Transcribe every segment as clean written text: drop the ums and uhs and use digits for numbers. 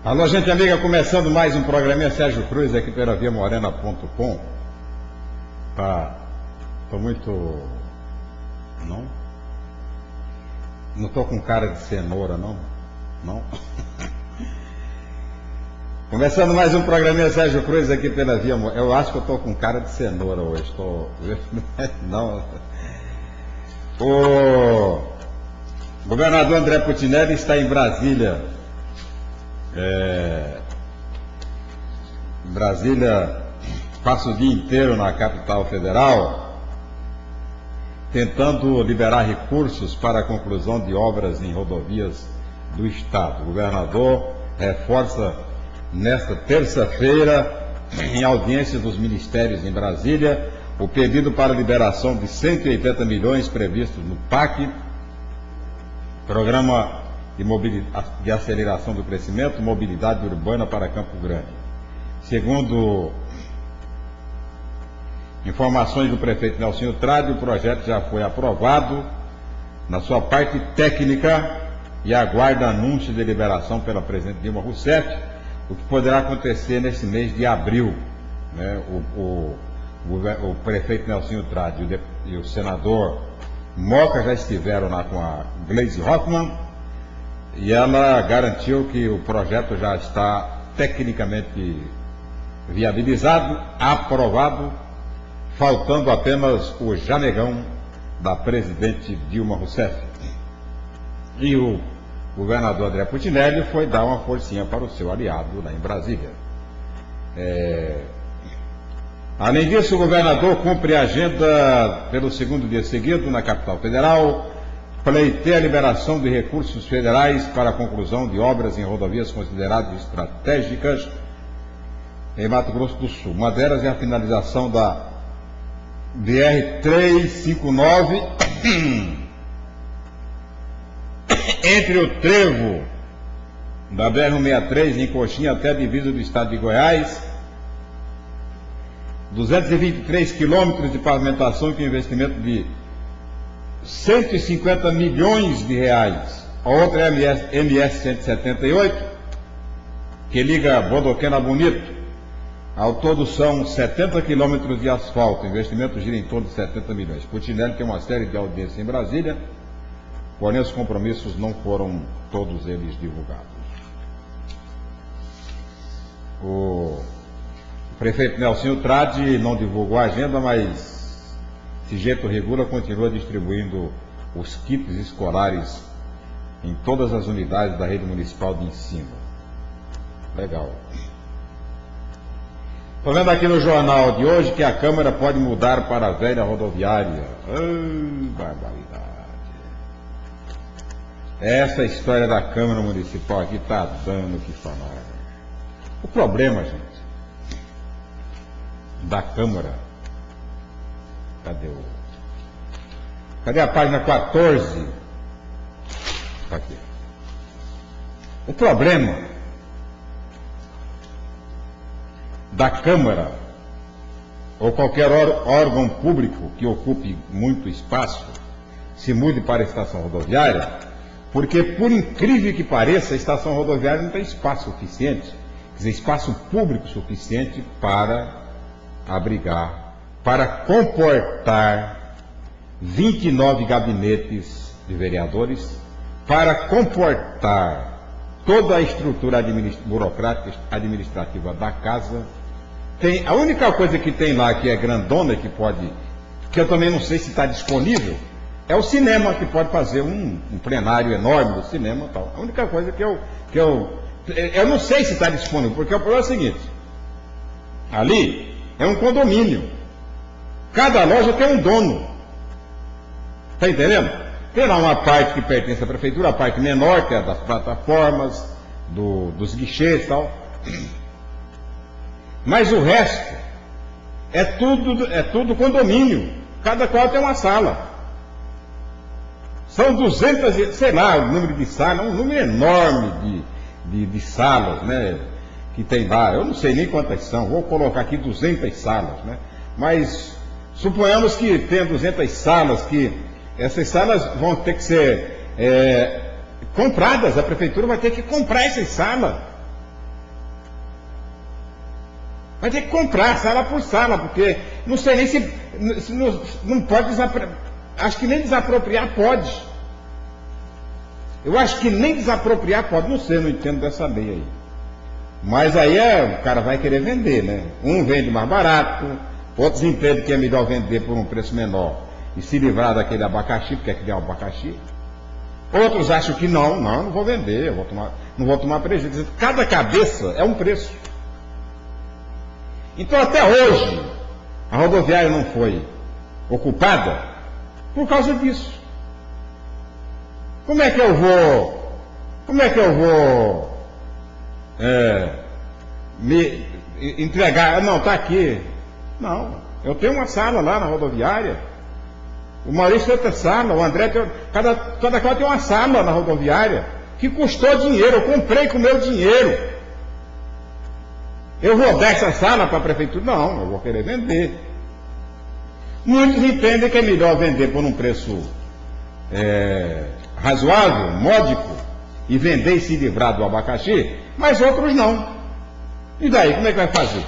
Alô, gente amiga, começando mais um programinha Sérgio Cruz aqui pela viamorena.com. Tô muito... Não tô com cara de cenoura, não? Começando mais um programinha Sérgio Cruz aqui pela Viamorena. Eu acho que eu tô com cara de cenoura hoje. Não. O governador André Putinelli está em Brasília. Brasília passa o dia inteiro na capital federal tentando liberar recursos para a conclusão de obras em rodovias do estado. O governador reforça nesta terça-feira, em audiência dos ministérios em Brasília, o pedido para liberação de 180 milhões previstos no PAC, Programa de Aceleração do Crescimento, Mobilidade Urbana para Campo Grande. Segundo informações do prefeito Nelsinho Trade, o projeto já foi aprovado na sua parte técnica e aguarda anúncio de liberação pela presidente Dilma Rousseff, o que poderá acontecer nesse mês de abril. O prefeito Nelsinho Trade e o senador Moca já estiveram lá com a Gleisi Hoffmann, e ela garantiu que o projeto já está tecnicamente viabilizado, aprovado, faltando apenas o janegão da presidente Dilma Rousseff. E o governador André Putinelli foi dar uma forcinha para o seu aliado lá em Brasília. Além disso, o governador cumpre a agenda pelo segundo dia seguido na capital federal, pleiteia a liberação de recursos federais para a conclusão de obras em rodovias consideradas estratégicas em Mato Grosso do Sul. Uma delas é a finalização da BR-359 entre o trevo da BR-163 em Coxinha até a divisa do estado de Goiás. 223 quilômetros de pavimentação com investimento de 150 milhões de reais. A outra é a MS 178, que liga Bodoquena a Bonito. Ao todo são 70 quilômetros de asfalto. O investimento gira em torno de 70 milhões. Putinelli tem uma série de audiências em Brasília, porém os compromissos não foram todos eles divulgados. O prefeito Nelsinho Trade não divulgou a agenda, mas Sigeto Regula continua distribuindo os kits escolares em todas as unidades da rede municipal de ensino. Legal. Estou vendo aqui no jornal de hoje que a Câmara pode mudar para a velha rodoviária. Barbaridade. Essa história da Câmara Municipal aqui está dando o que falar. O problema, gente, da Câmara. Cadê a página 14? Está aqui. O problema da Câmara, ou qualquer órgão público que ocupe muito espaço, se mude para a estação rodoviária, porque, por incrível que pareça, a estação rodoviária não tem espaço suficiente, quer dizer, espaço público suficiente para abrigar, para comportar 29 gabinetes de vereadores, para comportar toda a estrutura burocrática administrativa da casa. A única coisa que tem lá que é grandona, que eu também não sei se está disponível, é o cinema, que pode fazer um plenário enorme do cinema e tal. A única coisa que eu não sei se está disponível, porque o problema é o seguinte: ali é um condomínio, cada loja tem um dono, está entendendo? Tem lá uma parte que pertence à prefeitura, a parte menor, que é das plataformas, dos guichês e tal, mas o resto é tudo condomínio, cada qual tem uma sala. São 200, sei lá, o número de salas, um número enorme de salas, né, que tem lá. Eu não sei nem quantas são, vou colocar aqui 200 salas, né, mas suponhamos que tenha 200 salas, que Essas salas vão ter que ser compradas, a prefeitura vai ter que comprar essas salas. Vai ter que comprar sala por sala, porque não sei nem se não pode acho que nem desapropriar pode. Eu acho que nem desapropriar pode, não sei, não entendo dessa lei aí. Mas aí o cara vai querer vender, né? Um vende mais barato, outros entendem que é melhor vender por um preço menor e se livrar daquele abacaxi, porque é criar um abacaxi. Outros acham que não vou vender, não vou tomar prejuízo. Cada cabeça é um preço. Então até hoje a rodoviária não foi ocupada por causa disso. Como é que eu vou me entregar? Não, está aqui. Não, eu tenho uma sala lá na rodoviária. O Maurício tem outra sala, o André tem. Cada qual tem uma sala na rodoviária que custou dinheiro, eu comprei com o meu dinheiro. Eu vou dar essa sala para a prefeitura? Não, eu vou querer vender. Muitos entendem que é melhor vender por um preço razoável, módico, e vender e se livrar do abacaxi, mas outros não. E daí, como é que vai fazer?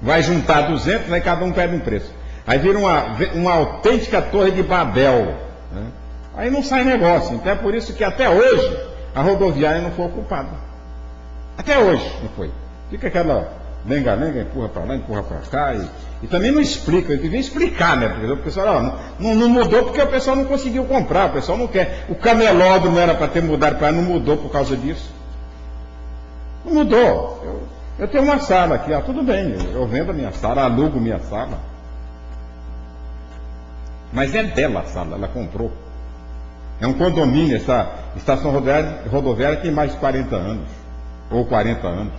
Vai juntar 200, aí cada um pede um preço. Aí vira uma autêntica torre de Babel. Né? Aí não sai negócio. Então é por isso que até hoje a rodoviária não foi ocupada. Até hoje não foi. Fica aquela lenga-lenga, empurra para lá, empurra para cá. E também não explica. Eu devia explicar, né? Porque o pessoal não mudou porque o pessoal não conseguiu comprar. O pessoal não quer. O camelódromo era para ter mudado para lá, não mudou por causa disso. Não mudou. Eu tenho uma sala aqui, tudo bem. Eu vendo a minha sala, alugo minha sala. Mas é dela a sala, ela comprou. É um condomínio, essa estação rodoviária tem mais de 40 anos, ou 40 anos.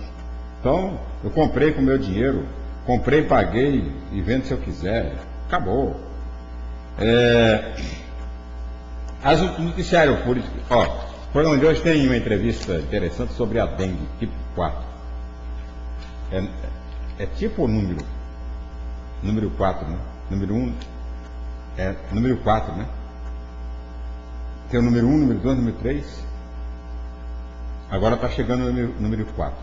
Então, eu comprei com o meu dinheiro, comprei, paguei e vendo se eu quiser. Acabou. O noticiário político. O programa de hoje tem uma entrevista interessante sobre a dengue, tipo 4. É tipo ou número? Número 4, né? Número 1. Número 4, né? Tem o número 1, número 2, número 3. Agora está chegando o número 4.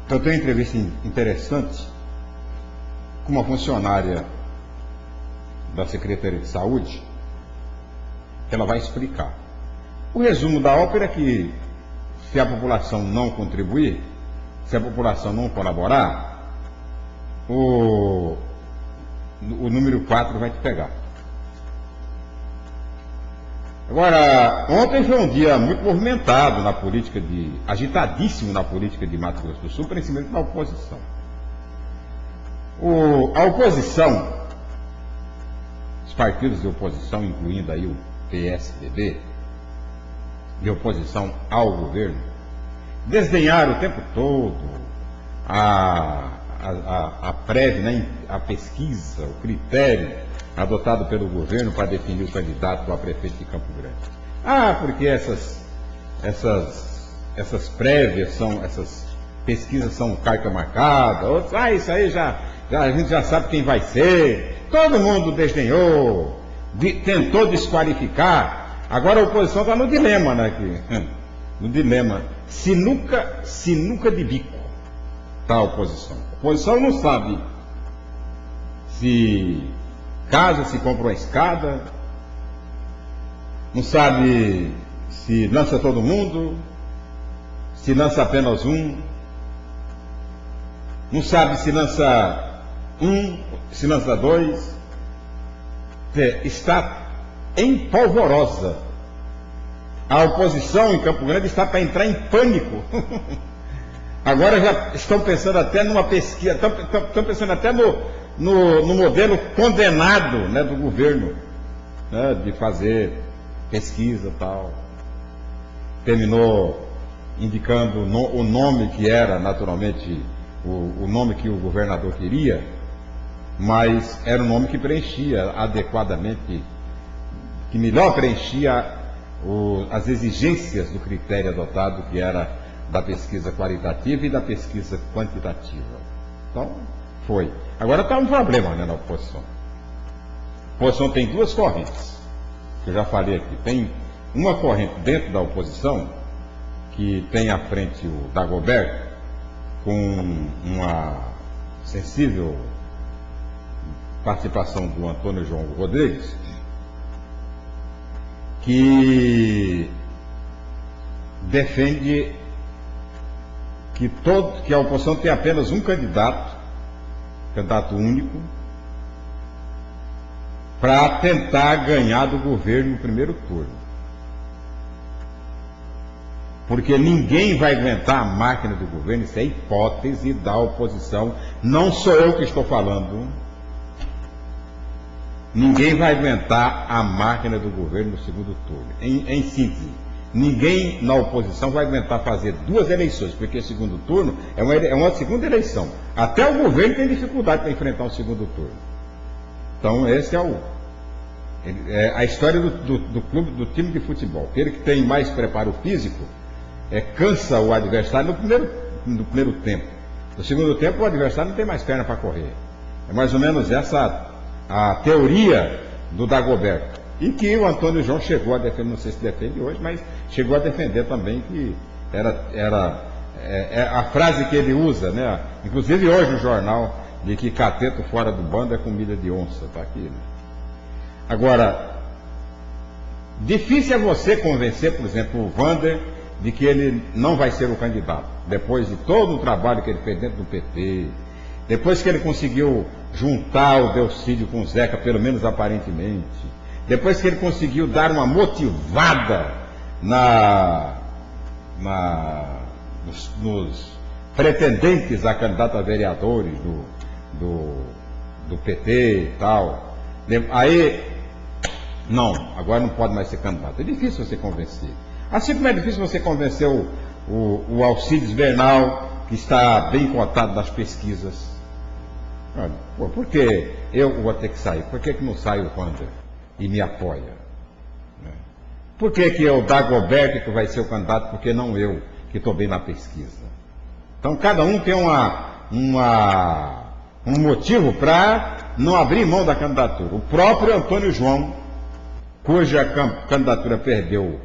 Então tem uma entrevista interessante com uma funcionária da Secretaria de Saúde, que ela vai explicar. O resumo da ópera é que se a população não contribuir, se a população não colaborar, o número 4 vai te pegar. Agora, ontem foi um dia muito movimentado na política agitadíssimo na política de Mato Grosso do Sul, principalmente na oposição. A oposição, os partidos de oposição, incluindo aí o PSDB, de oposição ao governo, desdenharam o tempo todo a prévia, né, a pesquisa, o critério adotado pelo governo para definir o candidato a prefeito de Campo Grande. Porque essas prévias essas pesquisas são carta marcada, outros, isso aí a gente já sabe quem vai ser. Todo mundo desdenhou, tentou desqualificar. Agora a oposição está no dilema, né? No dilema. Sinuca de bico está a oposição. A oposição não sabe se compra uma escada, não sabe se lança todo mundo, se lança apenas um, não sabe se lança um, se lança dois. Está em polvorosa. A oposição em Campo Grande está para entrar em pânico. Agora já estão pensando até numa pesquisa, estão pensando até no modelo condenado, né, do governo, né, de fazer pesquisa e tal. Terminou indicando o nome que era, naturalmente, o nome que o governador queria, mas era um nome que preenchia adequadamente, que melhor preenchia as exigências do critério adotado, que era da pesquisa qualitativa e da pesquisa quantitativa. Então, foi. Agora está um problema, né, na oposição. oposição tem duas correntes, que eu já falei aqui. Tem uma corrente dentro da oposição, que tem à frente o Dagoberto, com uma sensível participação do Antônio João Rodrigues, que defende que a oposição tem apenas um candidato único, para tentar ganhar do governo no primeiro turno. Porque ninguém vai aguentar a máquina do governo, isso é hipótese da oposição, não sou eu que estou falando. Ninguém vai aguentar a máquina do governo no segundo turno. Em síntese, ninguém na oposição vai aguentar fazer duas eleições, porque o segundo turno é uma segunda eleição. Até o governo tem dificuldade para enfrentar um segundo turno. Então, esse é a história do clube, do time de futebol. Aquele que tem mais preparo físico cansa o adversário no primeiro tempo. No segundo tempo, o adversário não tem mais perna para correr. É mais ou menos essa a teoria do Dagoberto. E que o Antônio João chegou a defender, não sei se defende hoje, mas chegou a defender também, que era a frase que ele usa, né? Inclusive hoje no jornal, de que cateto fora do bando é comida de onça, está aqui, né? Agora, difícil é você convencer, por exemplo, o Wander de que ele não vai ser o candidato, depois de todo o trabalho que ele fez dentro do PT, depois que ele conseguiu juntar o Delcídio com o Zeca, pelo menos aparentemente, depois que ele conseguiu dar uma motivada nos pretendentes a candidato a vereadores do PT e tal. Aí, não, agora não pode mais ser candidato. É difícil você convencer. Assim como é difícil você convencer o Alcides Bernal, que está bem cotado nas pesquisas. Olha, por que eu vou ter que sair? Por que não sai o Wander e me apoia? Por que o Dagoberto que vai ser o candidato, porque não eu, que estou bem na pesquisa? Então cada um tem um motivo para não abrir mão da candidatura. O próprio Antônio João, cuja candidatura perdeu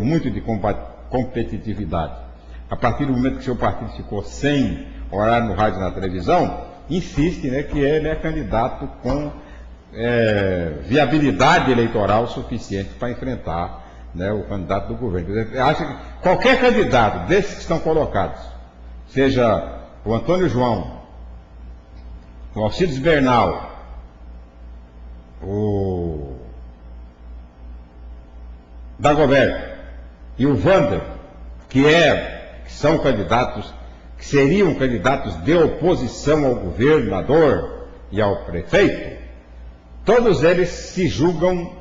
muito de competitividade, a partir do momento que seu partido ficou sem horário no rádio e na televisão, insiste, né, que ele é candidato com viabilidade eleitoral suficiente para enfrentar, né, o candidato do governo. Acha que qualquer candidato desses que estão colocados, seja o Antônio João, o Alcides Bernal, o Dagoberto e o Wander, que são candidatos, que seriam candidatos de oposição ao governador e ao prefeito, todos eles se julgam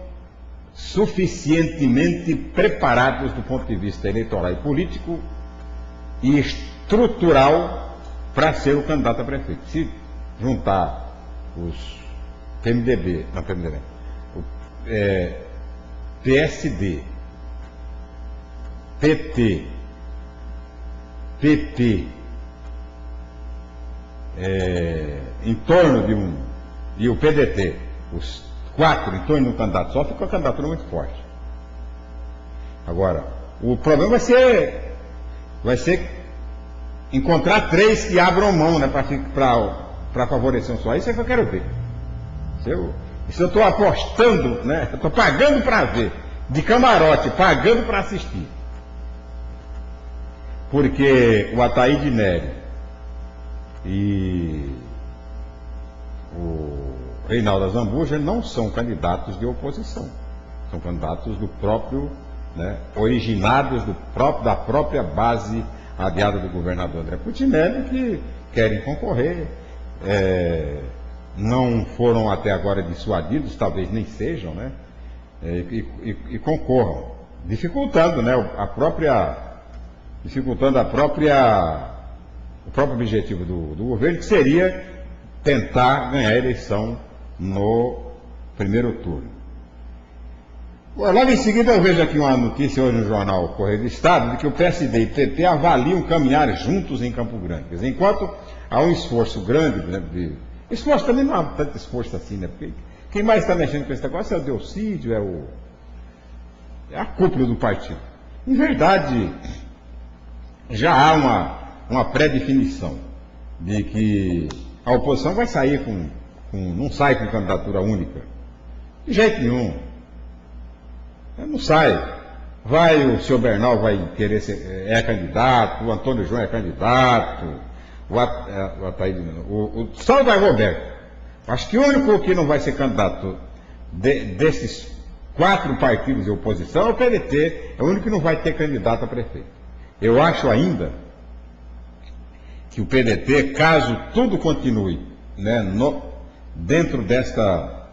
suficientemente preparados do ponto de vista eleitoral e político e estrutural para ser o candidato a prefeito. Se juntar os PSD, PT, PP, em torno de e o PDT, os quatro em torno de um candidato só, fica uma candidatura muito forte. Agora, o problema vai ser encontrar três que abram mão, né, para favorecer um só. Isso é que eu quero ver. Isso eu estou apostando, né? Eu estou pagando para ver, de camarote, pagando para assistir. Porque o Ataíde Nery e o Reinaldo Azambuja não são candidatos de oposição. São candidatos do próprio, né, originados da própria base aliada do governador André Putinelli, que querem concorrer. Não foram até agora dissuadidos, talvez nem sejam, né? E concorram, dificultando, né, o próprio objetivo do governo, que seria tentar ganhar a eleição no primeiro turno. Logo em seguida eu vejo aqui uma notícia hoje no jornal Correio do Estado, de que o PSD e PP avaliam caminhar juntos em Campo Grande. Enquanto há um esforço grande, por exemplo, Esforço também não há tanto esforço assim, né? Porque quem mais está mexendo com esse negócio é o Delcídio, é a cúpula do partido. Em verdade, já há uma pré-definição de que a oposição vai sair não sai com candidatura única. De jeito nenhum. Não sai. O senhor Bernal vai querer ser candidato, o Antônio João é candidato, só vai Roberto. Acho que o único que não vai ser candidato desses 4 partidos de oposição é o PDT, é o único que não vai ter candidato a prefeito. Eu acho ainda que o PDT, caso tudo continue, né, dentro desta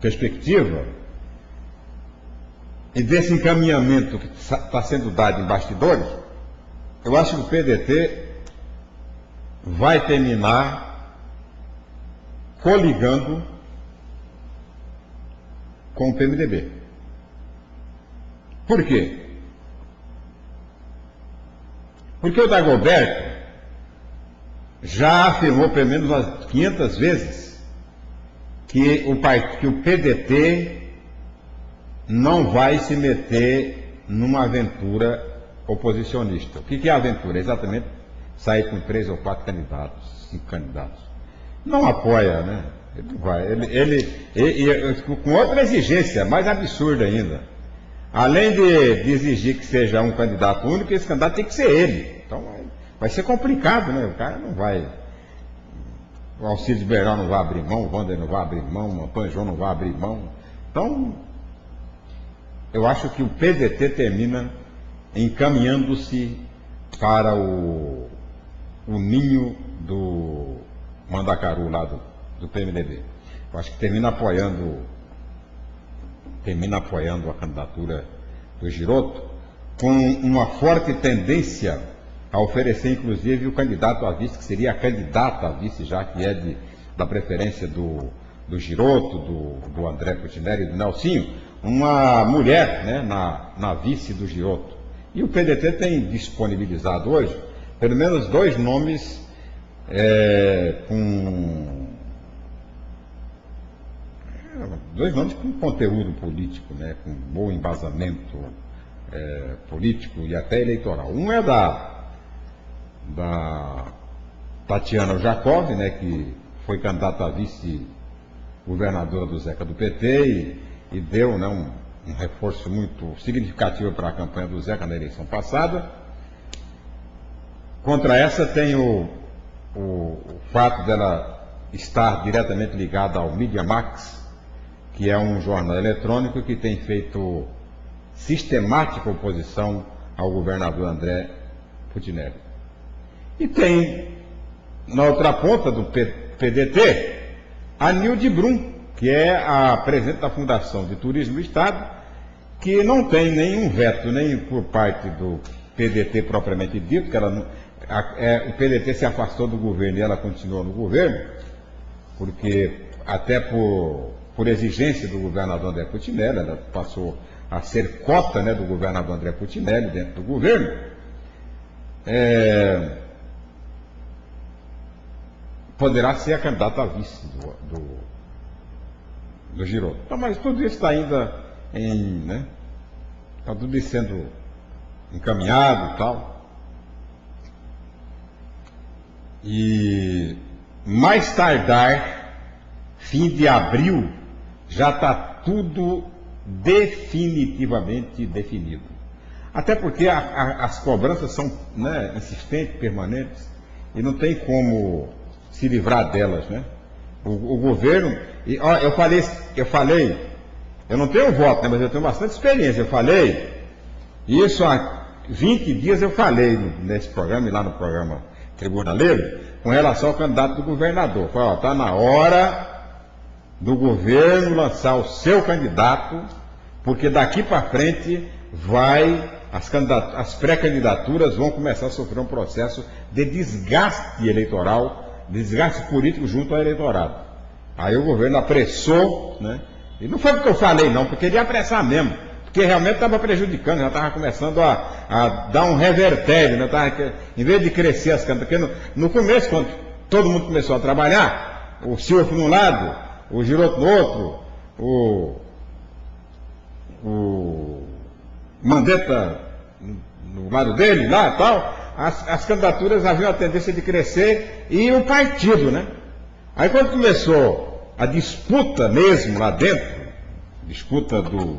perspectiva e desse encaminhamento que está sendo dado em bastidores, eu acho que o PDT vai terminar coligando com o PMDB. Por quê? Porque o Dagoberto já afirmou pelo menos umas 500 vezes que o PDT não vai se meter numa aventura oposicionista. O que é aventura? Exatamente sair com 3 ou 4 candidatos, 5 candidatos. Não apoia, né? Ele não vai. Ele com outra exigência, mais absurda ainda. Além de exigir que seja um candidato único, esse candidato tem que ser ele. Então vai ser complicado, né? O cara não vai. O Alcides Bernal não vai abrir mão, o Wander não vai abrir mão, o Antônio João não vai abrir mão. Então, eu acho que o PDT termina encaminhando-se para o ninho do Mandacaru lá do PMDB. Eu acho que termina apoiando a candidatura do Giroto, com uma forte tendência a oferecer, inclusive, o candidato a vice, que seria a candidata a vice, já que é da preferência do Giroto, do André Putinelli e do Nelsinho, uma mulher, né, na vice do Giroto. E o PDT tem disponibilizado hoje pelo menos 2 nomes com conteúdo político, né, com bom embasamento político e até eleitoral. Um é da Tatiana Jacob, né, que foi candidata a vice-governadora do Zeca do PT e deu, né, um reforço muito significativo para a campanha do Zeca na eleição passada. Contra essa tem o fato dela estar diretamente ligada ao Media Max, que é um jornal eletrônico que tem feito sistemática oposição ao governador André Putinelli. E tem, na outra ponta do PDT, a Nilde Brum, que é a presidente da Fundação de Turismo do Estado, que não tem nenhum veto, nem por parte do PDT propriamente dito, que o PDT se afastou do governo e ela continuou no governo, porque até por exigência do governador André Putinelli, ela passou a ser cota, né, do governador André Putinelli dentro do governo. Poderá ser a candidata a vice do Giroto. Então, mas tudo isso está ainda né? Está tudo sendo encaminhado e tal. E mais tardar, fim de abril, já está tudo definitivamente definido. Até porque as cobranças são, né, insistentes, permanentes, e não tem como se livrar delas, né? O governo, eu falei, eu não tenho voto, né, mas eu tenho bastante experiência. Eu falei, isso há 20 dias eu falei nesse programa e lá no programa Tribunaleiro, com relação ao candidato do governador. Falei, está na hora do governo lançar o seu candidato, porque daqui para frente as pré-candidaturas vão começar a sofrer um processo de desgaste eleitoral, desgaste político junto ao eleitorado. Aí o governo apressou, né? E não foi porque eu falei não, porque ele ia apressar mesmo, porque realmente estava prejudicando, já estava começando a dar um revertério, né? Em vez de crescer as candidaturas, no começo, todo mundo começou a trabalhar, o Silvio num lado, o Giroto no outro, o Mandetta no lado dele, lá e tal, as candidaturas haviam a tendência de crescer e o partido, né? Aí quando começou a disputa mesmo lá dentro, disputa do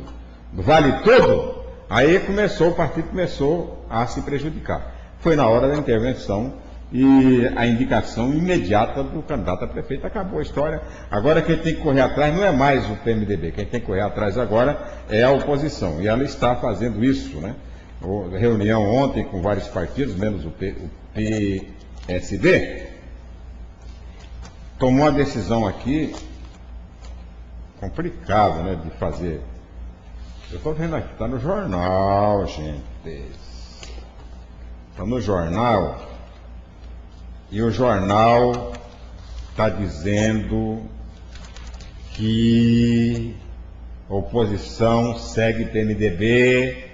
vale todo, aí o partido começou a se prejudicar. Foi na hora da intervenção e a indicação imediata do candidato a prefeito. Acabou a história. Agora quem tem que correr atrás não é mais o PMDB, quem tem que correr atrás agora é a oposição. E ela está fazendo isso, né? Reunião ontem com vários partidos, menos o PSD, tomou uma decisão aqui complicada, né, de fazer. Eu estou vendo aqui, está no jornal, gente. Está no jornal. E o jornal está dizendo que a oposição segue PMDB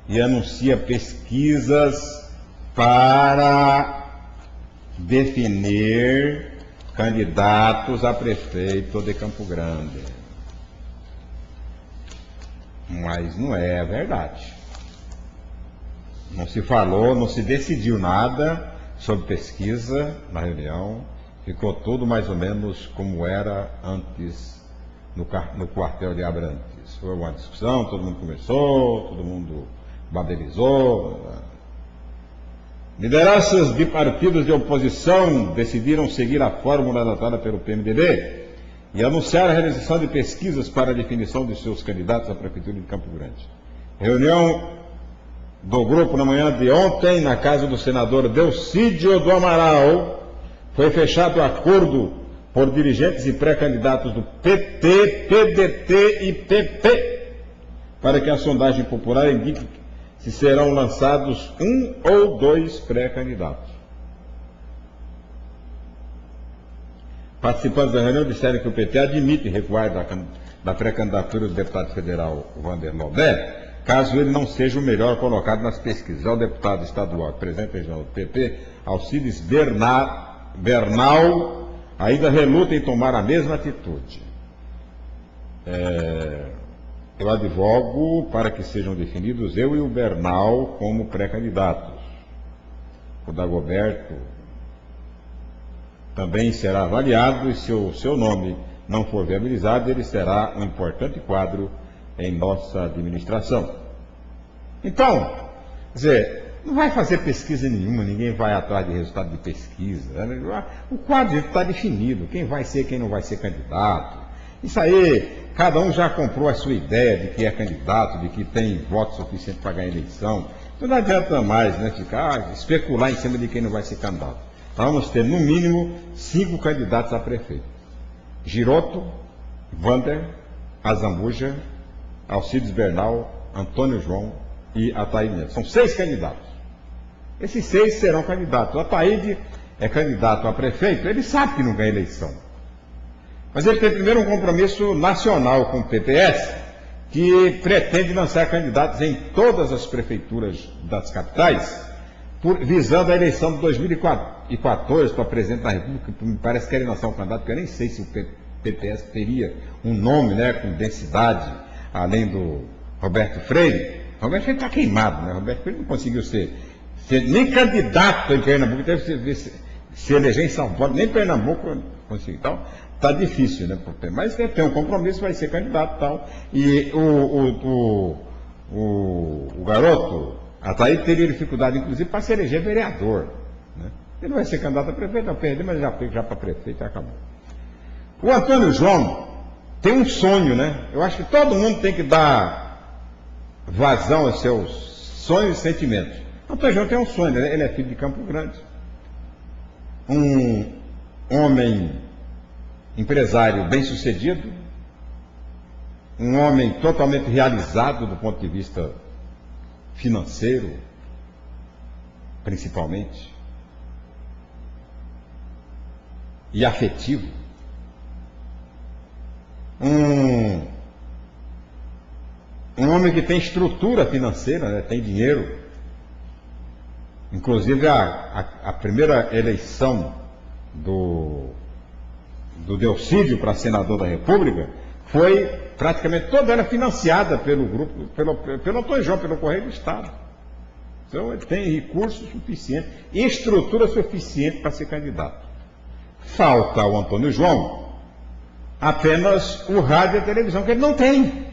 e anuncia pesquisas para definir candidatos a prefeito de Campo Grande. Mas não é verdade. Não se falou, não se decidiu nada sobre pesquisa na reunião. Ficou tudo mais ou menos como era antes no quartel de Abrantes. Foi uma discussão, todo mundo começou, todo mundo babelizou. Lideranças de partidos de oposição decidiram seguir a fórmula adotada pelo PMDB e anunciaram a realização de pesquisas para a definição de seus candidatos à Prefeitura de Campo Grande. Reunião do grupo na manhã de ontem, na casa do senador Delcídio do Amaral, foi fechado acordo por dirigentes e pré-candidatos do PT, PDT e PP para que a sondagem popular indique se serão lançados 1 ou 2 pré-candidatos. Participantes da reunião disseram que o PT admite recuar da pré-candidatura do deputado federal Wander Lodé, caso ele não seja o melhor colocado nas pesquisas. O deputado estadual, presidente regional do PP, Alcides Bernal, ainda reluta em tomar a mesma atitude. Eu advogo para que sejam definidos eu e o Bernal como pré-candidatos. O Dagoberto também será avaliado e se o seu nome não for viabilizado, ele será um importante quadro em nossa administração. Então, quer dizer, não vai fazer pesquisa nenhuma, ninguém vai atrás de resultado de pesquisa. Né? O quadro está definido, quem vai ser, quem não vai ser candidato. Isso aí, cada um já comprou a sua ideia de que é candidato, de que tem voto suficiente para ganhar a eleição. Então não adianta mais, né, ficar, especular em cima de quem não vai ser candidato. Nós vamos ter, no mínimo, 5 candidatos a prefeito. Giroto, Wander, Azambuja, Alcides Bernal, Antônio João e Ataíde Neto. São 6 candidatos. Esses 6 serão candidatos. O Ataíde é candidato a prefeito, ele sabe que não ganha eleição. Mas ele tem primeiro um compromisso nacional com o PPS, que pretende lançar candidatos em todas as prefeituras das capitais, visando a eleição de 2014 para presidente da República. Me parece que ele lançar um candidato, porque eu nem sei se o PPS teria um nome, né, com densidade, além do Roberto Freire. Roberto Freire está queimado, né? Roberto Freire não conseguiu ser nem candidato em Pernambuco, deve se eleger em São Paulo, nem Pernambuco conseguiu. Então, está difícil, né? Mas tem um compromisso, vai ser candidato e tal. E o garoto, Ataíde, teria dificuldade, inclusive, para se eleger vereador. Né? Ele não vai ser candidato a prefeito, vai perder, mas já para prefeito e acabou. O Antônio João tem um sonho, né? Eu acho que todo mundo tem que dar vazão aos seus sonhos e sentimentos. O Antônio João tem um sonho, né? Ele é filho de Campo Grande. Um homem empresário bem-sucedido, um homem totalmente realizado do ponto de vista financeiro, principalmente, e afetivo. Um homem que tem estrutura financeira, né? Tem dinheiro. Inclusive a primeira eleição do Delcídio para senador da República, foi praticamente toda ela financiada pelo grupo, pelo Antônio João, pelo Correio do Estado. Então ele tem recursos suficientes, estrutura suficiente para ser candidato. Falta ao Antônio João apenas o rádio e a televisão, que ele não tem.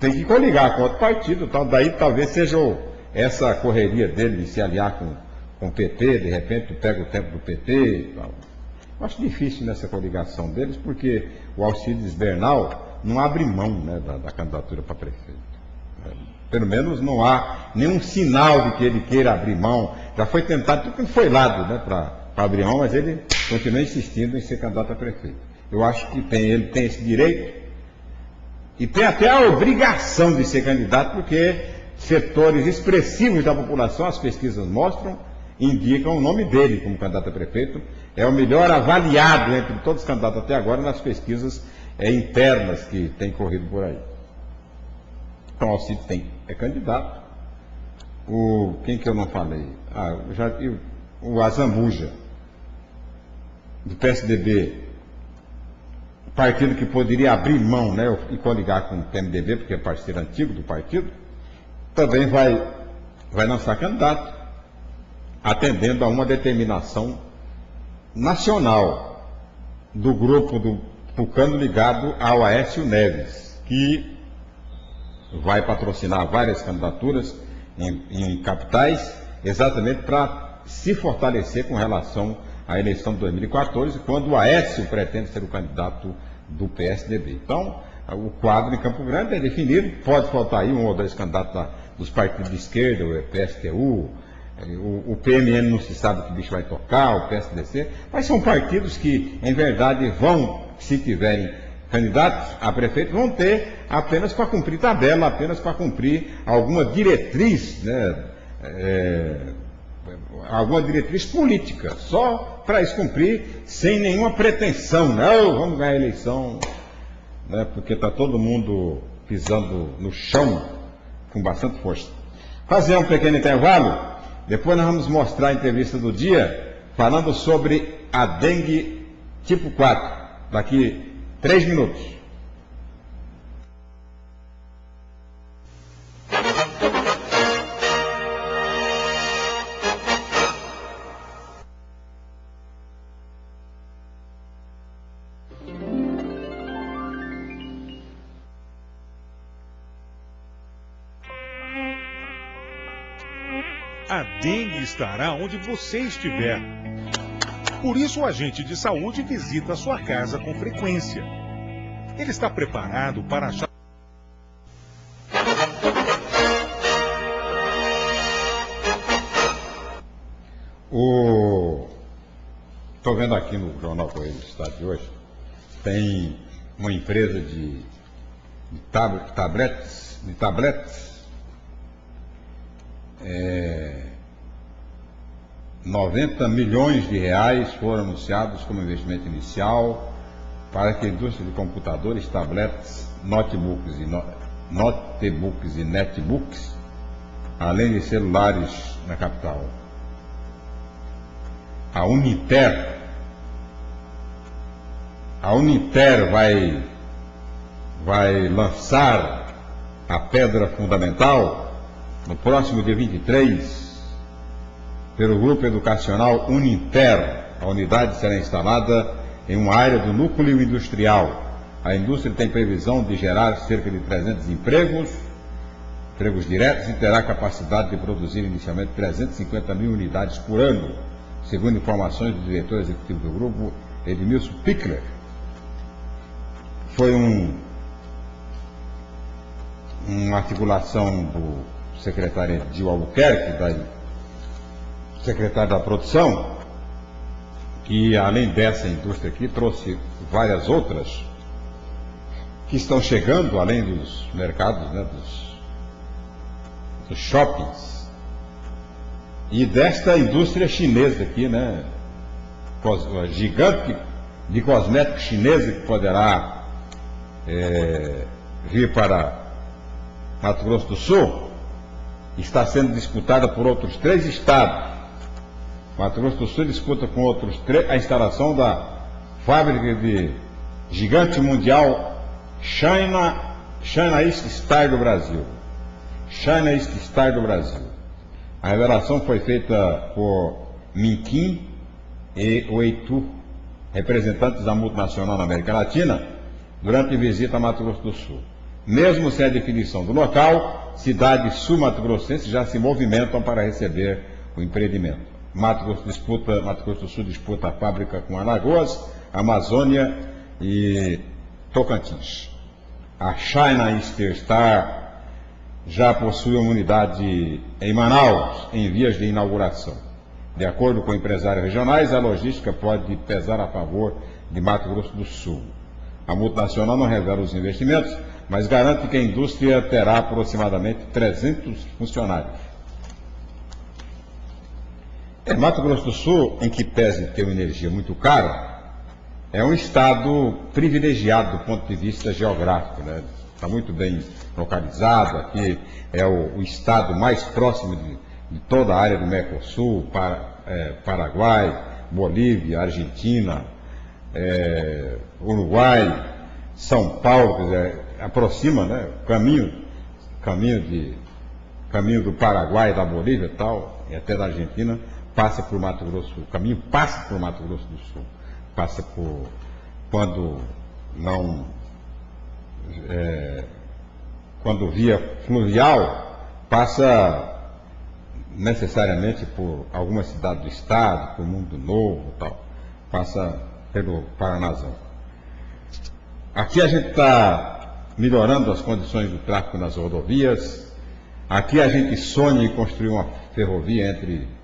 Tem que coligar com outro partido, tal. Daí talvez seja essa correria dele de se aliar com o PT, de repente pega o tempo do PT e tal. Eu acho difícil nessa coligação deles, porque o Alcides Bernal não abre mão, né, da candidatura para prefeito. Pelo menos não há nenhum sinal de que ele queira abrir mão. Já foi tentado, tudo que foi lado, né, para abrir mão, mas ele continua insistindo em ser candidato a prefeito. Eu acho que ele tem esse direito e tem até a obrigação de ser candidato, porque setores expressivos da população, as pesquisas mostram, indicam o nome dele como candidato a prefeito. É o melhor avaliado entre todos os candidatos até agora nas pesquisas internas que têm corrido por aí. Então, o Alcides é candidato. Quem que eu não falei? O Azambuja, do PSDB, partido que poderia abrir mão, né, e coligar com o PMDB, porque é parceiro antigo do partido, também vai lançar candidato, atendendo a uma determinação nacional do grupo do Tucano ligado ao Aécio Neves, que vai patrocinar várias candidaturas em capitais, exatamente para se fortalecer com relação à eleição de 2014, quando o Aécio pretende ser o candidato do PSDB. Então, o quadro em Campo Grande é definido, pode faltar aí um ou dois candidatos dos partidos de esquerda, o PSTU, o PMN não se sabe que bicho vai tocar, o PSDC, mas são partidos que, em verdade, vão, se tiverem candidatos a prefeito, vão ter apenas para cumprir tabela, apenas para cumprir alguma diretriz, né, alguma diretriz política, só para isso cumprir, sem nenhuma pretensão, não, vamos ganhar a eleição, né, porque está todo mundo pisando no chão com bastante força. Fazer um pequeno intervalo, depois nós vamos mostrar a entrevista do dia, falando sobre a dengue tipo 4, daqui 3 minutos. A dengue estará onde você estiver. Por isso, o agente de saúde visita a sua casa com frequência. Ele está preparado para achar. Estou vendo aqui no Jornal Correio do Estado de hoje, tem uma empresa de tabletes, 90 milhões de reais foram anunciados como investimento inicial para que a indústria de computadores, tablets, notebooks e netbooks, além de celulares na capital. A Uniter vai lançar a pedra fundamental no próximo dia 23, pelo grupo educacional Uninter. A unidade será instalada em uma área do núcleo industrial. A indústria tem previsão de gerar cerca de 300 empregos diretos, e terá capacidade de produzir inicialmente 350 mil unidades por ano, segundo informações do diretor executivo do grupo, Edmilson Pickler. Foi uma articulação do secretário Edil Albuquerque, secretário da produção, que além dessa indústria aqui, trouxe várias outras que estão chegando, além dos mercados, né, dos shoppings, e desta indústria chinesa aqui, né, gigante de cosméticos chinesa, que poderá vir para Mato Grosso do Sul, está sendo disputada por outros 3 estados. Mato Grosso do Sul disputa com outros 3 a instalação da fábrica de gigante mundial China East Star do Brasil. China East Star do Brasil. A revelação foi feita por Minquim e Oeitu, representantes da multinacional na América Latina, durante visita a Mato Grosso do Sul. Mesmo sem a definição do local, cidades sul-mato-grossenses já se movimentam para receber o empreendimento. Mato Grosso do Sul disputa a fábrica com Alagoas, Amazônia e Tocantins. A China East Star já possui uma unidade em Manaus, em vias de inauguração. De acordo com empresários regionais, a logística pode pesar a favor de Mato Grosso do Sul. A multinacional não revela os investimentos, mas garante que a indústria terá aproximadamente 300 funcionários. Mato Grosso do Sul, em que pese ter uma energia muito cara, é um estado privilegiado do ponto de vista geográfico, né? Está muito bem localizado, aqui é o estado mais próximo de toda a área do Mercosul, Paraguai, Bolívia, Argentina, Uruguai, São Paulo, quer dizer, aproxima, né? Caminho do Paraguai, da Bolívia e tal, e até da Argentina, passa por Mato Grosso, o caminho passa por Mato Grosso do Sul, passa por, quando via fluvial, passa necessariamente por alguma cidade do estado, por Mundo Novo e tal, passa pelo Paranazão. Aqui a gente está melhorando as condições do tráfego nas rodovias, aqui a gente sonha em construir uma ferrovia entre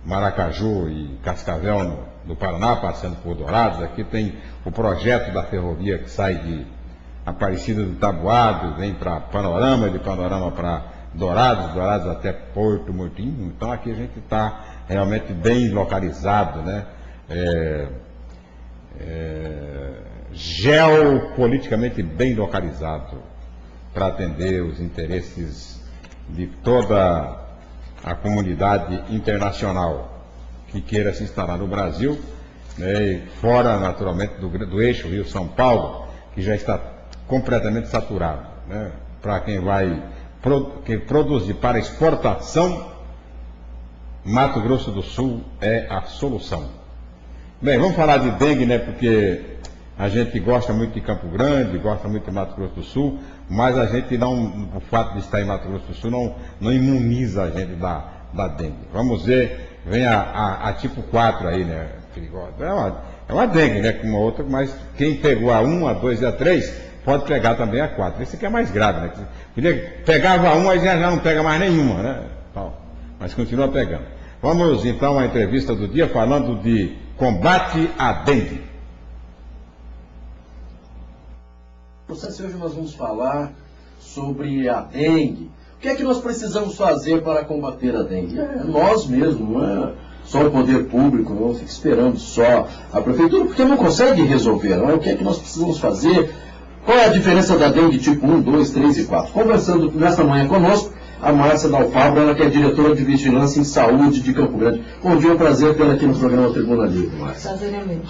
Maracaju e Cascavel, no Paraná, passando por Dourados. Aqui tem o projeto da ferrovia que sai de Aparecida do Taboado, vem para Panorama, de Panorama para Dourados, Dourados até Porto Murtinho. Então aqui a gente está realmente bem localizado, né? Geopoliticamente bem localizado para atender os interesses de toda a comunidade internacional que queira se instalar no Brasil, né, e fora, naturalmente, do eixo Rio-São Paulo, que já está completamente saturado, né, para quem vai produzir para exportação, Mato Grosso do Sul é a solução. Bem, vamos falar de dengue, né, porque a gente gosta muito de Campo Grande, gosta muito de Mato Grosso do Sul, mas a gente não, o fato de estar em Mato Grosso do Sul não imuniza a gente da dengue. Vamos ver, vem a tipo 4 aí, né, perigosa. É uma dengue, né, como uma outra, mas quem pegou a 1, a 2 e a 3 pode pegar também a 4. Esse aqui é mais grave, né? Pegava uma e já não pega mais nenhuma, né? Mas continua pegando. Vamos então à entrevista do dia falando de combate à dengue. Hoje nós vamos falar sobre a dengue. O que é que nós precisamos fazer para combater a dengue? É nós mesmos, não é só o poder público, não fica esperando só a prefeitura, porque não consegue resolver, não é? O que é que nós precisamos fazer? Qual é a diferença da dengue tipo 1, 2, 3 e 4? Conversando nesta manhã conosco, a Márcia Dalfabro, ela que é diretora de Vigilância em Saúde de Campo Grande. Bom dia, é um prazer tê-la aqui no programa Tribuna Livre, Márcia. Prazer é meu.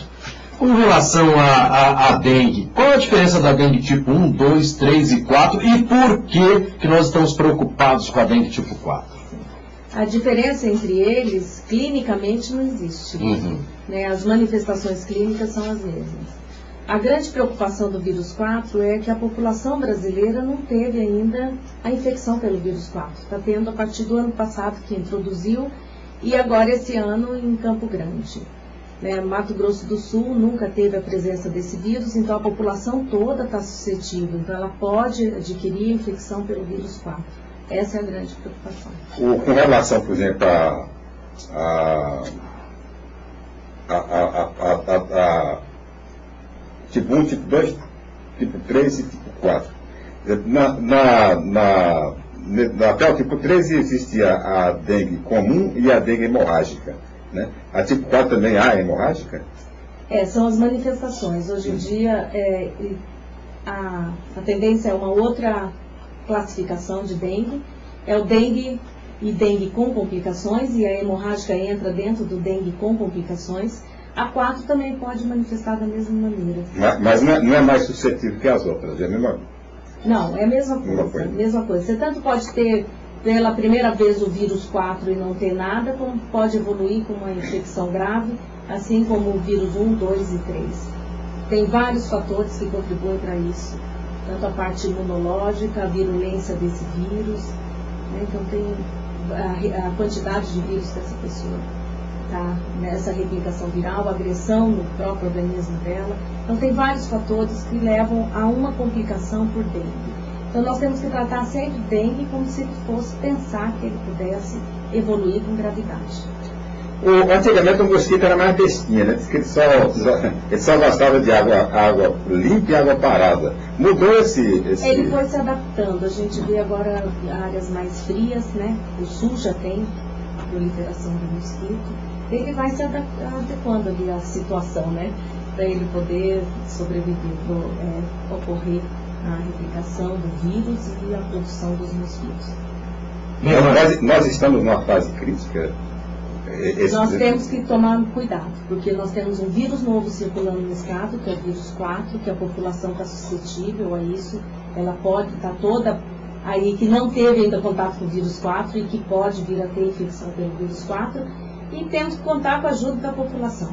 Com relação à dengue, qual é a diferença da dengue tipo 1, 2, 3 e 4 e por que nós estamos preocupados com a dengue tipo 4? A diferença entre eles, clinicamente, não existe. Né? As manifestações clínicas são as mesmas. A grande preocupação do vírus 4 é que a população brasileira não teve ainda a infecção pelo vírus 4. Está tendo a partir do ano passado que introduziu e agora esse ano em Campo Grande. Mato Grosso do Sul nunca teve a presença desse vírus, então a população toda está suscetível, então ela pode adquirir a infecção pelo vírus 4. Essa é a grande preocupação. Com relação, por exemplo, tipo 1, tipo 2, tipo 3 e tipo 4. Até o tipo 3 existia a dengue comum e a dengue hemorrágica. Né? A tipo 4 também há hemorrágica? São as manifestações. Hoje em dia, a tendência é uma outra classificação de dengue. É o dengue e dengue com complicações, e a hemorrágica entra dentro do dengue com complicações. A 4 também pode manifestar da mesma maneira. Mas não é mais suscetível que as outras, é a mesma? Não, é a mesma coisa. Mesma coisa. Você tanto pode ter pela primeira vez o vírus 4 e não ter nada, como pode evoluir com uma infecção grave, assim como o vírus 1, 2 e 3. Tem vários fatores que contribuem para isso, tanto a parte imunológica, a virulência desse vírus, né? Então tem a quantidade de vírus que essa pessoa está nessa replicação viral, a agressão no próprio organismo dela. Então tem vários fatores que levam a uma complicação por dengue. Então nós temos que tratar sempre dengue como se fosse pensar que ele pudesse evoluir com gravidade. Antigamente o mosquito era mais bestinha, né? Diz que ele só gostava de água limpa e água parada. Mudou esse... Ele foi se adaptando. A gente vê agora áreas mais frias, né? O sul já tem proliferação do mosquito. Ele vai se adequando ali à situação, né? Para ele poder sobreviver, ocorrer a replicação do vírus e a produção dos mosquitos. Nós estamos numa fase crítica. Nós temos que tomar cuidado, porque nós temos um vírus novo circulando no estado, que é o vírus 4, que a população está suscetível a isso. Ela pode estar toda aí, que não teve ainda contato com o vírus 4 e que pode vir a ter infecção pelo vírus 4. E temos que contar com a ajuda da população.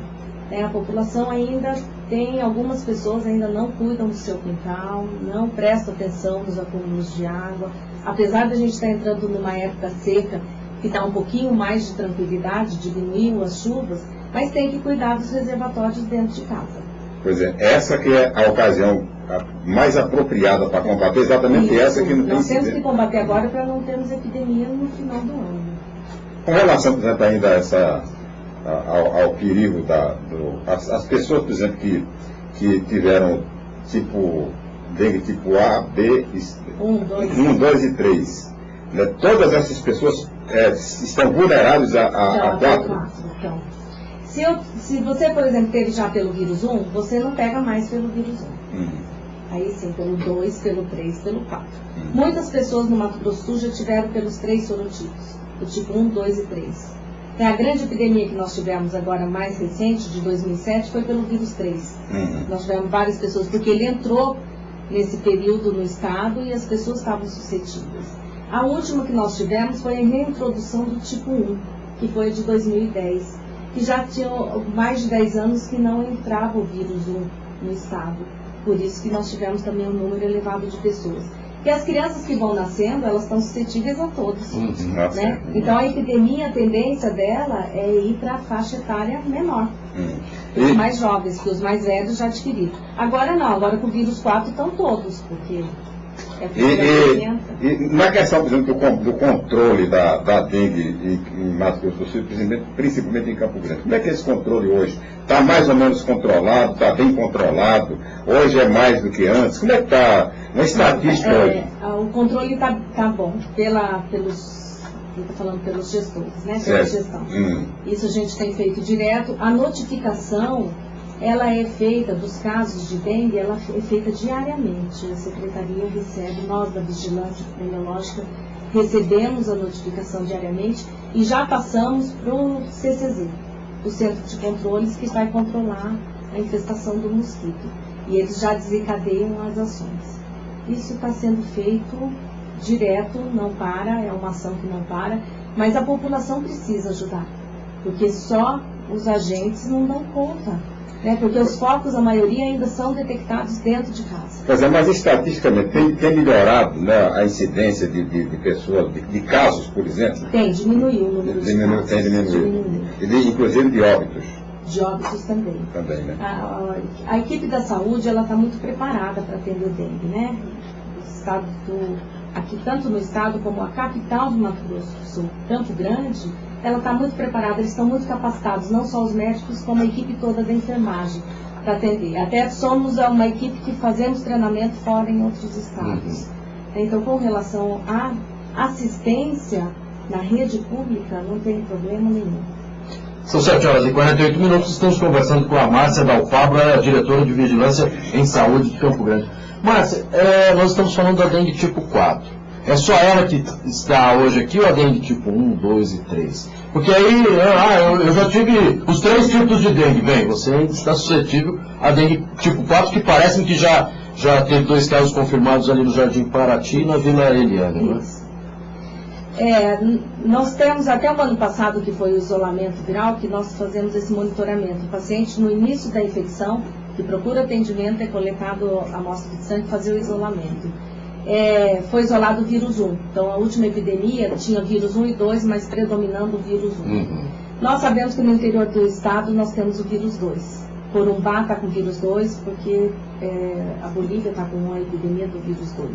A população ainda tem, algumas pessoas ainda não cuidam do seu quintal, não prestam atenção nos acúmulos de água. Apesar de a gente estar entrando numa época seca, que dá um pouquinho mais de tranquilidade, diminuiu as chuvas, mas tem que cuidar dos reservatórios dentro de casa. Pois é, essa que é a ocasião mais apropriada para combater, exatamente Isso, essa que não tem... Nós temos que combater agora para não termos epidemia no final do ano. Com relação, por exemplo, ainda ao perigo as pessoas, por exemplo, que tiveram dengue tipo A, B, 1, 2 e 3, né? Todas essas pessoas estão vulneráveis a 4. Então, se você, por exemplo, teve já pelo vírus 1, você não pega mais pelo vírus 1. Aí sim, pelo 2, pelo 3, pelo 4. Muitas pessoas no Mato Grosso do Sul já tiveram pelos 3 sorotipos, do tipo 1, 2 e 3. A grande epidemia que nós tivemos agora, mais recente, de 2007, foi pelo vírus 3. Nós tivemos várias pessoas, porque ele entrou nesse período no estado e as pessoas estavam suscetíveis. A última que nós tivemos foi a reintrodução do tipo 1, que foi de 2010, que já tinha mais de 10 anos que não entrava o vírus 1 no estado. Por isso que nós tivemos também um número elevado de pessoas. E as crianças que vão nascendo, elas estão suscetíveis a todos. Né? Então a epidemia, a tendência dela é ir para a faixa etária menor. Os mais jovens, que os mais velhos já adquiriram. Agora não, agora com o vírus 4 estão todos, porque... E na questão, por exemplo, do controle da dengue em Mato Grosso do Sul, principalmente em Campo Grande, como é que esse controle hoje? Está mais ou menos controlado? Está bem controlado? Hoje é mais do que antes? Como é que está uma estatística hoje? O controle está bom, pelos gestores, né? Pela gestão. Isso a gente tem feito direto. A notificação, ela é feita, dos casos de dengue, ela é feita diariamente. A Secretaria recebe, nós da Vigilância Epidemiológica, recebemos a notificação diariamente e já passamos para o CCZ, o Centro de Controles, que vai controlar a infestação do mosquito. E eles já desencadeiam as ações. Isso está sendo feito direto, não para, é uma ação que não para, mas a população precisa ajudar, porque só os agentes não dão conta. Porque os focos, a maioria, ainda são detectados dentro de casa. Pois é, mas estatisticamente tem melhorado, né, a incidência de pessoas, de casos, por exemplo? Diminuiu o número de casos. Tem diminuído. Inclusive de óbitos. De óbitos também. Também, né? A equipe da saúde, ela está muito preparada para atender dengue, né? Aqui, tanto no estado como a capital do Mato Grosso do Sul, Campo Grande, ela está muito preparada, eles estão muito capacitados, não só os médicos, como a equipe toda da enfermagem para atender. Até somos uma equipe que fazemos treinamento fora em outros estados. Então, com relação à assistência na rede pública, não tem problema nenhum. São 7h48, estamos conversando com a Márcia Dalfabra, diretora de Vigilância em Saúde de Campo Grande. Márcia, nós estamos falando da dengue tipo 4. é só ela que está hoje aqui ou a dengue tipo 1, 2 e 3? Porque aí, eu já tive os 3 tipos de dengue. Bem, você ainda está suscetível à dengue tipo 4, que parece que já teve 2 casos confirmados ali no Jardim Paraty e na Vila Eliana, né? Nós temos até o ano passado, que foi o isolamento viral, que nós fazemos esse monitoramento. O paciente, no início da infecção, que procura atendimento, é coletado a amostra de sangue e fazer o isolamento. Foi isolado o vírus 1. Então, a última epidemia tinha vírus 1 e 2, mas predominando o vírus 1. Uhum. Nós sabemos que no interior do estado nós temos o vírus 2. Corumbá está com vírus 2, porque a Bolívia está com uma epidemia do vírus 2.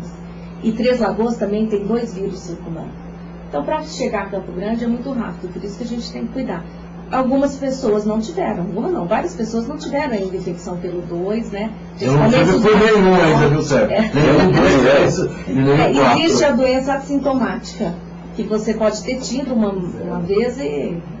E Três Lagoas também tem 2 vírus circulando. Então, para chegar a Campo Grande é muito rápido, por isso que a gente tem que cuidar. Algumas pessoas não tiveram, várias pessoas não tiveram ainda infecção pelo 2, né? Eu não tive por nenhum ainda, viu, Sérgio? Existe a doença assintomática, que você pode ter tido uma vez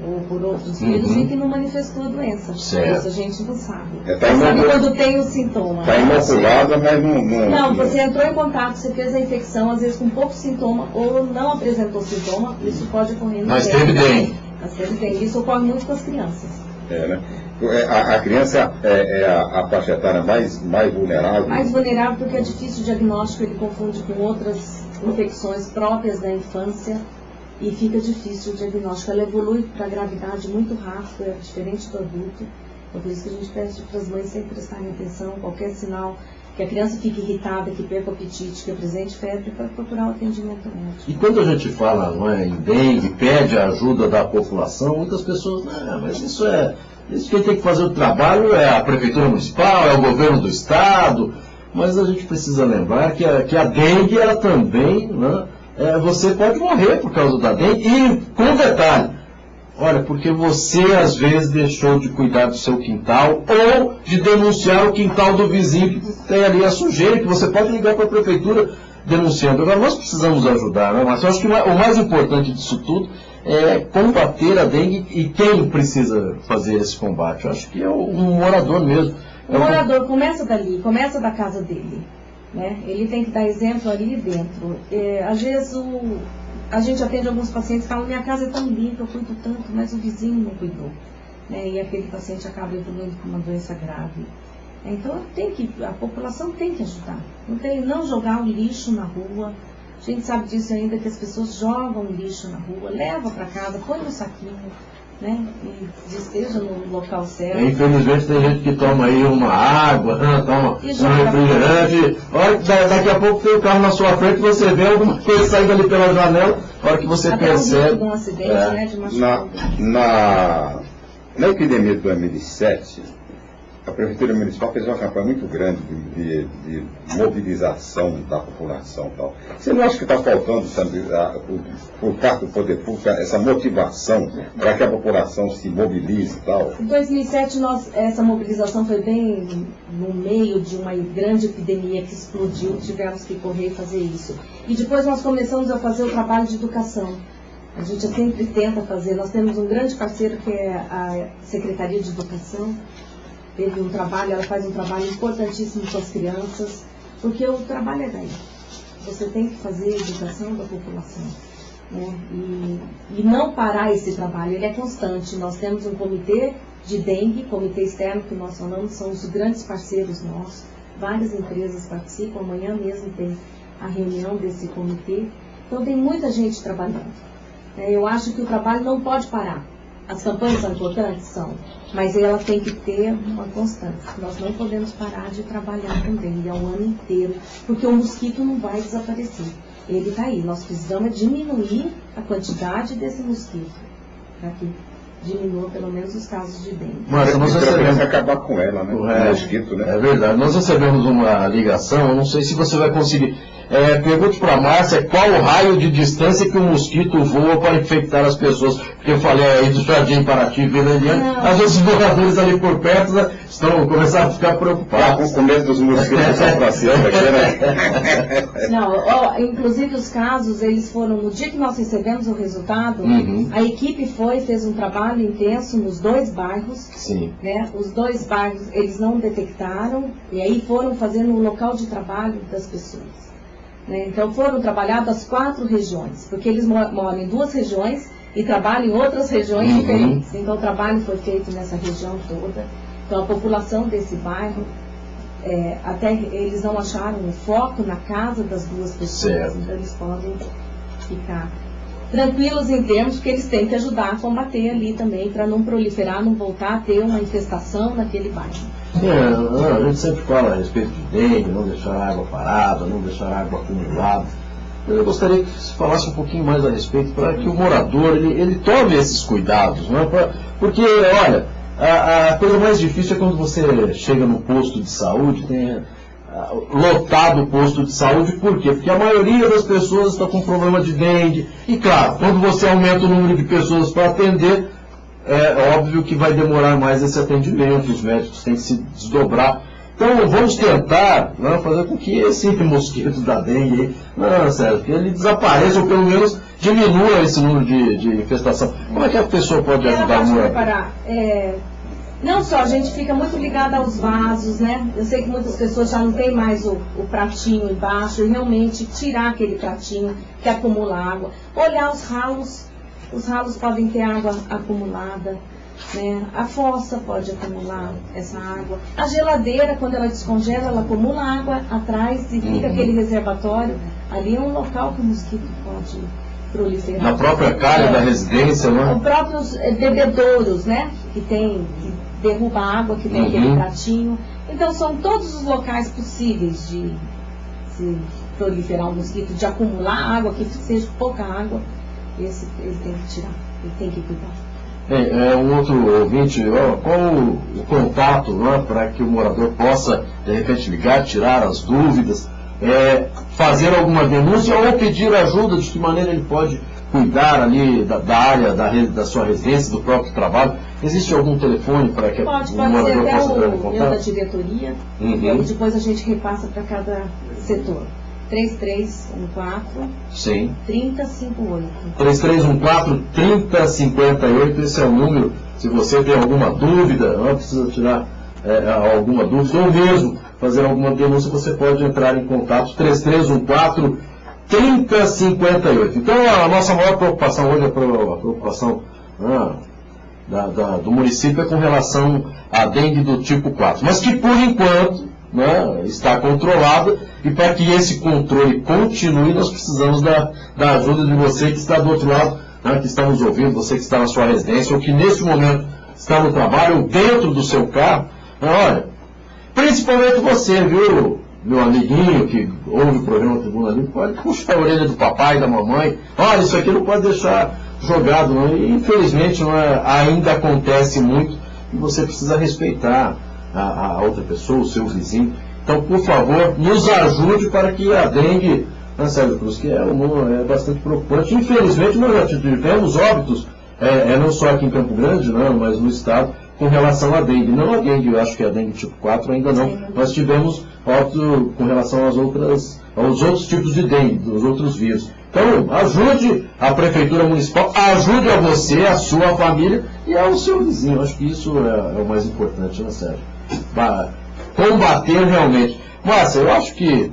ou por outros vírus e que não manifestou a doença. Certo. Isso a gente não sabe. Sabe quando tem o sintoma. Está inoculada, mas não... Não, você entrou em contato, você fez a infecção, às vezes com pouco sintoma, ou não apresentou sintoma, isso pode ocorrer no Mas teve dengue. Mas teve dengue. Isso ocorre muito com as crianças. Né? A criança é a faixa etária mais vulnerável. Mais vulnerável porque é difícil o diagnóstico, ele confunde com outras infecções próprias da infância e fica difícil o diagnóstico. Ela evolui para a gravidade muito rápido, é diferente do adulto. Então, por isso que a gente pede para as mães sempre prestarem atenção, qualquer sinal que a criança fique irritada, que perca o apetite, que apresente febre, para procurar o atendimento médico. E quando a gente fala, não é, em dengue, pede a ajuda da população, muitas pessoas, mas isso quem tem que fazer o trabalho é a Prefeitura Municipal, é o governo do Estado, mas a gente precisa lembrar que a dengue, ela também, né, você pode morrer por causa da dengue, e com detalhe, olha, porque você às vezes deixou de cuidar do seu quintal ou de denunciar o quintal do vizinho que tem ali a sujeira, que você pode ligar para a prefeitura denunciando. Agora, nós precisamos ajudar, né? Mas eu acho que o mais importante disso tudo é combater a dengue, e quem precisa fazer esse combate? Eu acho que é um morador mesmo. O morador começa dali, começa da casa dele, né? Ele tem que dar exemplo ali dentro. Às vezes a gente atende alguns pacientes que falam: minha casa é tão limpa, eu cuido tanto, mas o vizinho não cuidou, né? E aquele paciente acaba evoluindo com uma doença grave. Então a população tem que ajudar, não jogar o lixo na rua. A gente sabe disso ainda, que as pessoas jogam lixo na rua, leva para casa, põe no saquinho, né? E despeja no local certo. Infelizmente tem gente que toma aí uma água, toma um refrigerante. Daqui a pouco tem o carro na sua frente e você vê alguma coisa saindo ali pela janela, a hora que você percebe. Um acidente, né, de machucado. Na epidemia de 2007, a Prefeitura Municipal fez uma campanha muito grande de mobilização da população e tal. Você não acha que está faltando, sabe, por parte do poder público, essa motivação para que a população se mobilize e tal? Em 2007, essa mobilização foi bem no meio de uma grande epidemia que explodiu, tivemos que correr e fazer isso. E depois nós começamos a fazer o trabalho de educação. A gente sempre tenta fazer, nós temos um grande parceiro que é a Secretaria de Educação. Teve um trabalho, ela faz um trabalho importantíssimo com as crianças, porque o trabalho é daí. Você tem que fazer a educação da população, né? E não parar esse trabalho, ele é constante. Nós temos um comitê de dengue, comitê externo que nós falamos, são os grandes parceiros nossos, várias empresas participam, amanhã mesmo tem a reunião desse comitê, então tem muita gente trabalhando. Eu acho que o trabalho não pode parar. As campanhas são importantes? São, mas ela tem que ter uma constância. Nós não podemos parar de trabalhar com dengue ao ano inteiro, porque o mosquito não vai desaparecer. Ele está aí. Nós precisamos diminuir a quantidade desse mosquito, para que diminua pelo menos os casos de dengue. Mas nós recebemos acabar com ela, né? O mosquito, né? É verdade. Nós recebemos uma ligação, eu não sei se você vai conseguir. Pergunte para a Márcia qual o raio de distância que o mosquito voa para infectar as pessoas. Porque eu falei aí do Jardim Paraty, Vila Eliana, às vezes os moradores ali por perto, né, estão começando a ficar preocupados. Com medo dos mosquitos são para cima, né? Não, inclusive os casos, eles foram, no dia que nós recebemos o resultado, a equipe fez um trabalho intenso nos 2 bairros. Sim. Né? Os 2 bairros, eles não detectaram, e aí foram fazendo um local de trabalho das pessoas. né? Então foram trabalhadas as 4 regiões, porque eles moram em 2 regiões e trabalham em outras regiões diferentes. Então o trabalho foi feito nessa região toda. Então a população desse bairro, até eles não acharam um foco na casa das 2 pessoas, certo. Então eles podem ficar tranquilos em termos que eles têm que ajudar a combater ali também, para não proliferar, não voltar a ter uma infestação naquele bairro. A gente sempre fala a respeito de dengue, não deixar a água parada, não deixar a água acumulada. Eu gostaria que você falasse um pouquinho mais a respeito, para que o morador ele tome esses cuidados, né? Porque, olha, a coisa mais difícil é quando você chega no posto de saúde, tem lotado o posto de saúde. Por quê? Porque a maioria das pessoas está com problema de dengue. E claro, quando você aumenta o número de pessoas para atender, é óbvio que vai demorar mais esse atendimento, os médicos têm que se desdobrar. Então vamos tentar, né, fazer com que esse mosquito da dengue, que ele desapareça ou pelo menos diminua esse número de infestação. Como é que a pessoa pode ajudar a não só, a gente fica muito ligada aos vasos, né? Eu sei que muitas pessoas já não tem mais o pratinho embaixo, e realmente tirar aquele pratinho que acumula água. Olhar os ralos podem ter água acumulada, né? A fossa pode acumular essa água. A geladeira, quando ela descongela, ela acumula água atrás e fica aquele reservatório. Ali é um local que o mosquito pode proliferar. Na própria calha da residência, né? Os próprios bebedouros, né? Que derruba a água, que tem aquele pratinho. Então são todos os locais possíveis de se proliferar um mosquito, de acumular água, que seja pouca água, ele tem que tirar, ele tem que cuidar. Um outro ouvinte, qual o contato, né, para que o morador possa, de repente, ligar, tirar as dúvidas, fazer alguma denúncia ou pedir ajuda, de que maneira ele pode cuidar ali da área da sua residência, do próprio trabalho? Existe algum telefone para que o morador possa entrar em contato? Pode ser até o meu da diretoria, e depois a gente repassa para cada setor. 3314 3058. 3314-3058, esse é o número. Se você tem alguma dúvida, não precisa tirar alguma dúvida, ou mesmo fazer alguma denúncia, você pode entrar em contato. 3314-3058. Então, a nossa maior preocupação hoje, a preocupação do município é com relação à dengue do tipo 4, mas que por enquanto, né, está controlada, e para que esse controle continue, nós precisamos da ajuda de você que está do outro lado, né, que está nos ouvindo, você que está na sua residência, ou que nesse momento está no trabalho, ou dentro do seu carro. Olha, principalmente você, viu, meu amiguinho que ouve o programa Tribuna Livre, pode puxar a orelha do papai e da mamãe. Olha, isso aqui não pode deixar jogado, não. E infelizmente ainda acontece muito, e você precisa respeitar a outra pessoa, o seu vizinho. Então, por favor, nos ajude para que a dengue, Sérgio Cruz, que é bastante preocupante. Infelizmente, nós já tivemos óbitos, não só aqui em Campo Grande, não, mas no estado, com relação à dengue. Não a dengue, eu acho que a dengue tipo 4 ainda não. Nós tivemos óbito com relação aos outros tipos de dengue, dos outros vírus. Então, ajude a Prefeitura Municipal, ajude a você, a sua família e ao seu vizinho. Eu acho que isso é o mais importante, né, Sérgio? Combater realmente. Márcia, eu acho que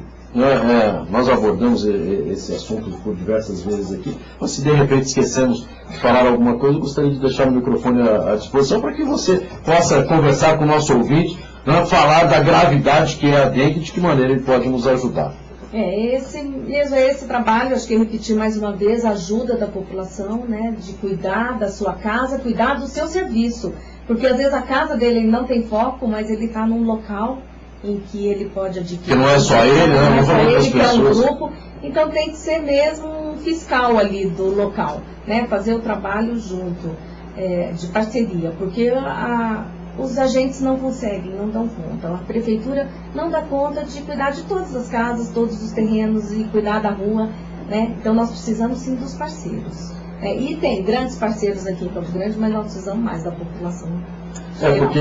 nós abordamos esse assunto por diversas vezes aqui, mas se de repente esquecemos de falar alguma coisa, eu gostaria de deixar o microfone à disposição para que você possa conversar com o nosso ouvinte, né, falar da gravidade que é a dengue e de que maneira ele pode nos ajudar. Esse trabalho, acho que repetir mais uma vez, a ajuda da população, né, de cuidar da sua casa, cuidar do seu serviço, porque às vezes a casa dele não tem foco, mas ele está num local em que ele pode adquirir. Que não é só ele, né? Não é só ele, que é um grupo. Então tem que ser mesmo um fiscal ali do local, né? Fazer o trabalho junto, de parceria, porque os agentes não conseguem, não dão conta. A prefeitura não dá conta de cuidar de todas as casas, todos os terrenos e cuidar da rua, né? Então nós precisamos sim dos parceiros. E tem grandes parceiros aqui em Campo Grande, mas nós precisamos mais da população. Porque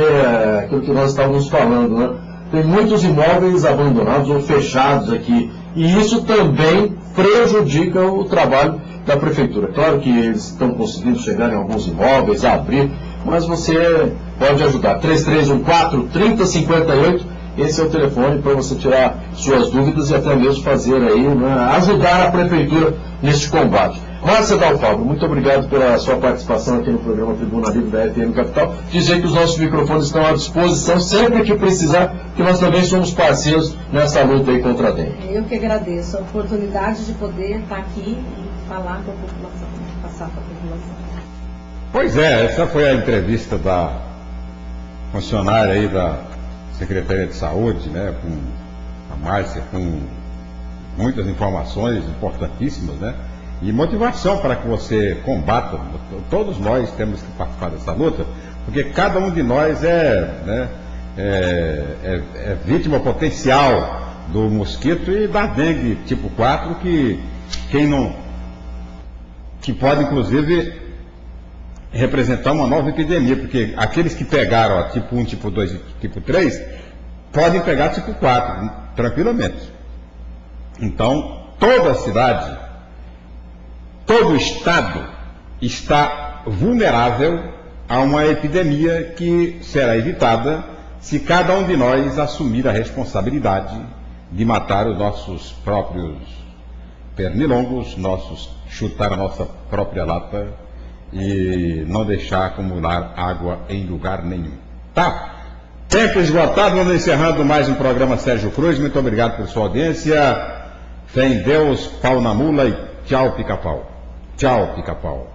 aquilo que nós estávamos falando, né? Tem muitos imóveis abandonados ou fechados aqui, e isso também prejudica o trabalho da prefeitura. Claro que eles estão conseguindo chegar em alguns imóveis, abrir, mas você pode ajudar. 3314-3058, esse é o telefone para você tirar suas dúvidas e até mesmo fazer aí, né, ajudar a prefeitura neste combate. Márcia Dalfabro, muito obrigado pela sua participação aqui no programa Tribuna Livre da FM Capital. Dizer que os nossos microfones estão à disposição sempre que precisar, que nós também somos parceiros nessa luta aí contra a dengue. Eu que agradeço a oportunidade de poder estar aqui e falar com a população, passar para a população. Pois é, essa foi a entrevista da funcionária aí da Secretaria de Saúde, né, com a Márcia, com muitas informações importantíssimas, né? E motivação para que você combata. Todos nós temos que participar dessa luta, porque cada um de nós é vítima potencial do mosquito e da dengue tipo 4, que pode inclusive representar uma nova epidemia, porque aqueles que pegaram a tipo 1, tipo 2 e tipo 3 podem pegar tipo 4 tranquilamente. Então, toda a cidade, todo o estado está vulnerável a uma epidemia que será evitada se cada um de nós assumir a responsabilidade de matar os nossos próprios pernilongos, chutar a nossa própria lata e não deixar acumular água em lugar nenhum. Tá? Tempo esgotado, vamos encerrando mais um programa Sérgio Cruz. Muito obrigado por sua audiência. Fé em Deus, pau na mula e tchau, pica-pau. Tchau, pica-pau.